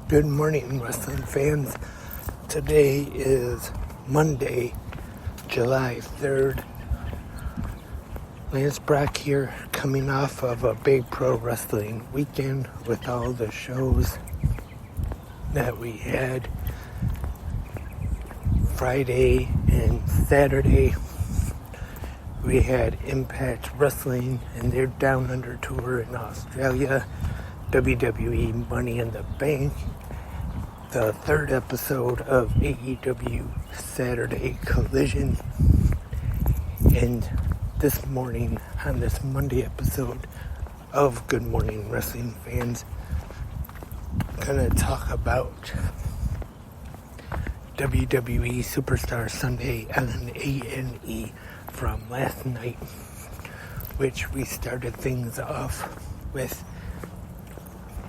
Good morning, wrestling fans. Today is Monday, July 3rd. Lance Brock here, coming off of a big pro wrestling weekend with all the shows that we had Friday and Saturday. We had Impact Wrestling and their Down Under tour in Australia, WWE Money in the Bank, the third episode of AEW Saturday Collision, and this morning on this Monday episode of Good Morning Wrestling Fans, I'm gonna talk about WWE Superstar Sunday on A&E from last night, which we started things off with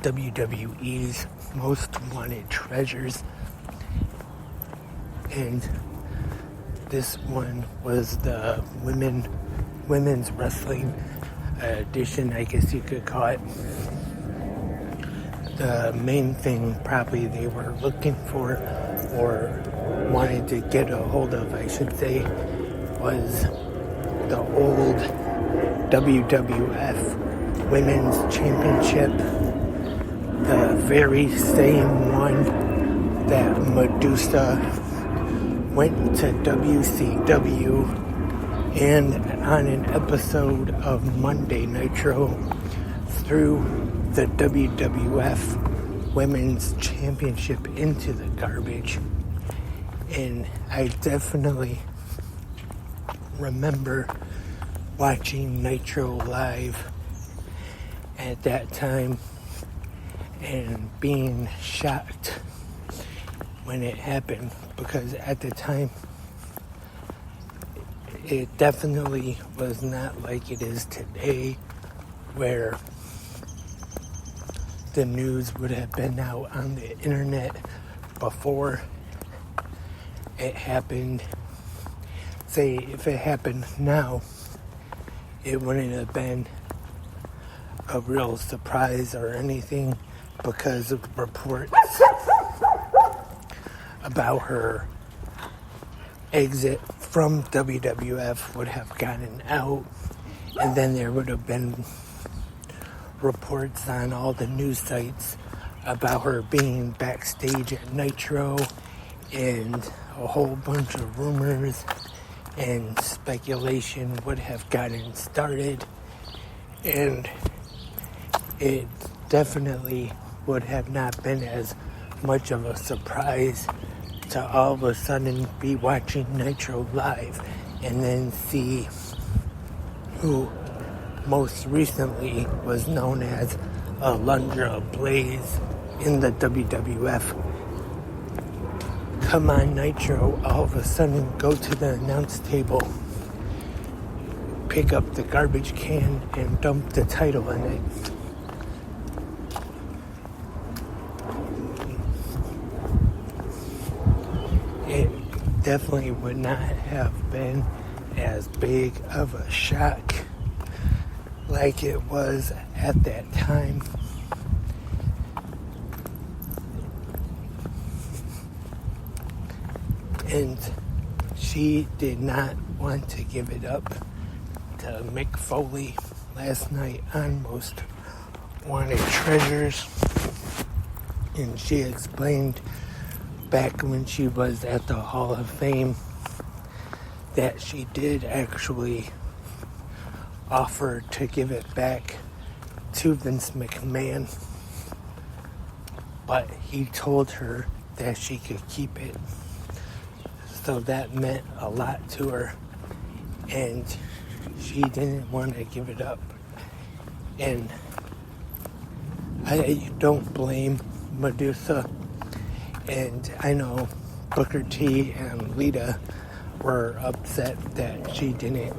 WWE's Most Wanted Treasures, and this one was the women's wrestling edition, I guess you could call it. The main thing probably they were looking for, or wanted to get a hold of, I should say, was the old WWF Women's Championship, the very same one that Medusa went to WCW and on an episode of Monday Nitro threw the WWF Women's Championship into the garbage. And I definitely remember watching Nitro live at that time and being shocked when it happened, because at the time it definitely was not like it is today, where the news would have been out on the internet before it happened. Say if it happened now, it wouldn't have been a real surprise or anything, because of reports about her exit from WWF would have gotten out, and then there would have been reports on all the news sites about her being backstage at Nitro, and a whole bunch of rumors and speculation would have gotten started, and it definitely would have not been as much of a surprise to all of a sudden be watching Nitro live and then see who most recently was known as Alundra Blaze in the WWF come on Nitro, all of a sudden go to the announce table, pick up the garbage can and dump the title in it. It definitely would not have been as big of a shock like it was at that time. And she did not want to give it up to Mick Foley last night on Most Wanted Treasures. And she explained back when she was at the Hall of Fame that she did actually offer to give it back to Vince McMahon, but he told her that she could keep it. So that meant a lot to her, and she didn't want to give it up. And I don't blame Medusa. And I know Booker T and Lita were upset that she didn't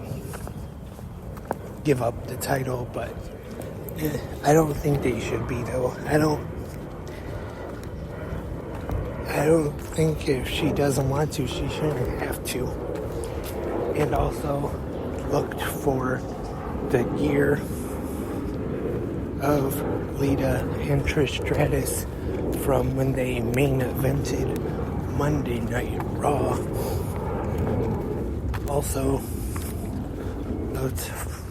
give up the title, but I don't think they should be, though. I don't think if she doesn't want to, she shouldn't have to. And also looked for the gear of Lita and Trish Stratus from when they main evented Monday Night Raw. Also, votes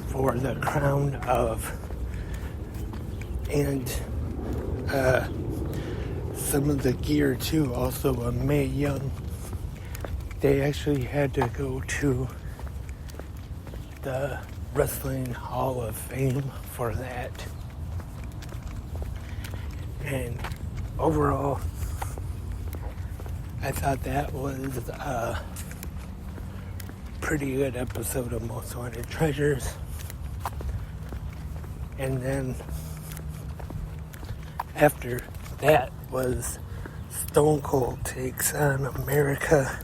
for the crown of, and some of the gear too, also a Mae Young. They actually had to go to the Wrestling Hall of Fame for that. And overall, I thought that was a pretty good episode of Most Wanted Treasures. And then after that was Stone Cold Takes on America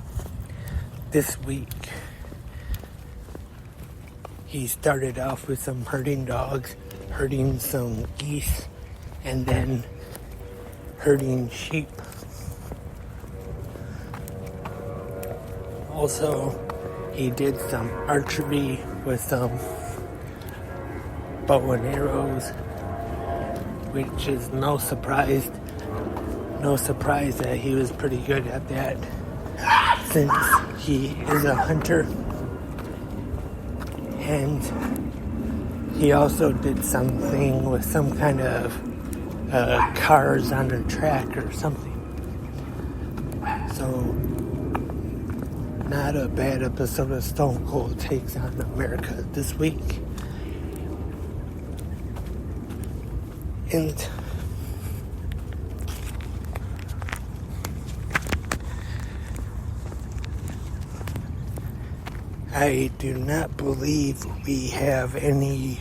this week. He started off with some herding dogs, herding some geese, and then herding sheep. Also, he did some archery with some bow and arrows, which is no surprise that he was pretty good at that, since he is a hunter. And he also did something with some kind of cars on a track or something. So, not a bad episode of Stone Cold Takes on America this week. And I do not believe we have any